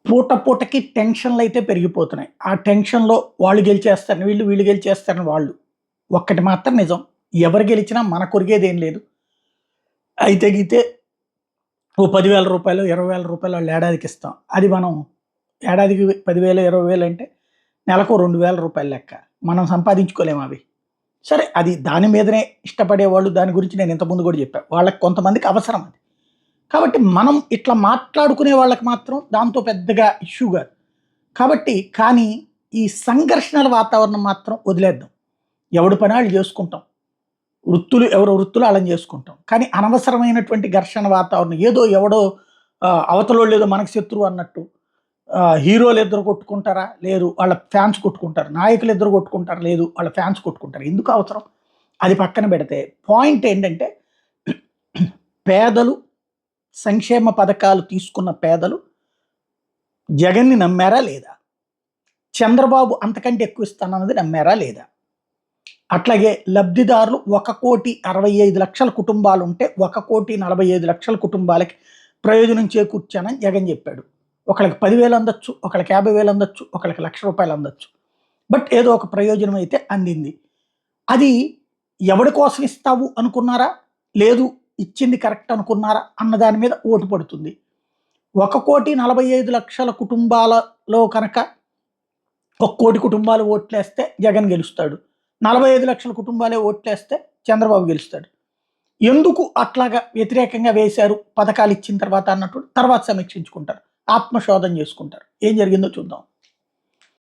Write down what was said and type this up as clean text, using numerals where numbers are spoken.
పూట పూటకి టెన్షన్‌లయితే పెరిగిపోతున్నాయి. ఆ టెన్షన్‌లో వాళ్ళు గెలిచేస్తారని వీళ్ళు, వీళ్ళు గెలిచేస్తారని వాళ్ళు. ఒక్కటి మాత్రం నిజం. ఎవరు గెలిచినా మనకొరిగేదేం లేదు. అయితే గితే ఓ రూ. 10,000, రూ. 20,000 ఆళ్ళు ఏడాదికిస్తాం. అది మనం ఏడాదికి 10,000, 20,000 అంటే నెలకు రూ. 2,000 లెక్క. మనం సంపాదించుకోలేము అవి. సరే అది దాని మీదనే ఇష్టపడేవాళ్ళు దాని గురించి నేను ఇంతకుముందు గూడా చెప్పా. వాళ్ళకి కొంతమందికి అవసరం అది. కాబట్టి మనం ఇట్లా మాట్లాడుకునే వాళ్ళకి మాత్రం దాంతో పెద్దగా ఇష్యూ గాదు. కానీ ఈ సంఘర్షణల వాతావరణం మాత్రం వదిలేద్దాం. ఎవడి పని ఆళ్ళు జేసుకుంటాం. ఎవరి వృత్తులు ఆళ్ళని జేసుకుంటాం. కానీ అనవసరమైనటువంటి ఘర్షణ వాతావరణం ఏదో ఎవడో అవతలోళ్ళేదో మనకు శత్రువు అన్నట్టు హీరోలిద్దరు కొట్టుకుంటారా? లేదు. వాళ్ళ ఫ్యాన్స్ కొట్టుకుంటారు. నాయకులిద్దరు కొట్టుకుంటారా? లేదు. వాళ్ళ ఫ్యాన్స్ కొట్టుకుంటారు. ఎందుకు అవసరం? అది పక్కన పెడితే పాయింట్ ఏంటంటే పేదలు సంక్షేమ పథకాలు తీసుకున్న పేదలు జగన్‌ని నమ్మారా? లేదా? చంద్రబాబు అంతకంటే ఎక్కువ ఇస్తానన్నది నమ్మారా? లేదా? అట్లాగే లబ్ధిదారులు 1,65,00,000 కుటుంబాలుంటే 1,45,00,000 కుటుంబాలకి ప్రయోజనం చేకూర్చానని జగన్ చెప్పాడు. ఒకళ్ళకి 10,000 అందొచ్చు, ఒకళ్ళకి 50,000 అందొచ్చు, ఒకళ్ళకి రూ. 1,00,000 అందొచ్చు. బట్ ఏదో ఒక ప్రయోజనం అయితే అందింది. అది ఎవడి కోసం ఇస్తావు అనుకున్నారా? లేదు ఇచ్చింది కరెక్ట్ అనుకున్నారా? అన్న దాని మీద ఓటు పడుతుంది. 1,45,00,000 కుటుంబాలలో కనుక 1,00,00,000 కుటుంబాలు ఓట్లేస్తే జగన్ గెలుస్తాడు. 45,00,000 కుటుంబాలే ఓట్లేస్తే చంద్రబాబు గెలుస్తాడు. ఎందుకు అట్లాగా వ్యతిరేకంగా వేశారు పథకాలు ఇచ్చిన తర్వాత అన్నట్టు తర్వాత సమీక్షించుకుంటారు. ఆత్మశోధన చేసుకుంటారు. ఏం జరిగిందో చూద్దాం.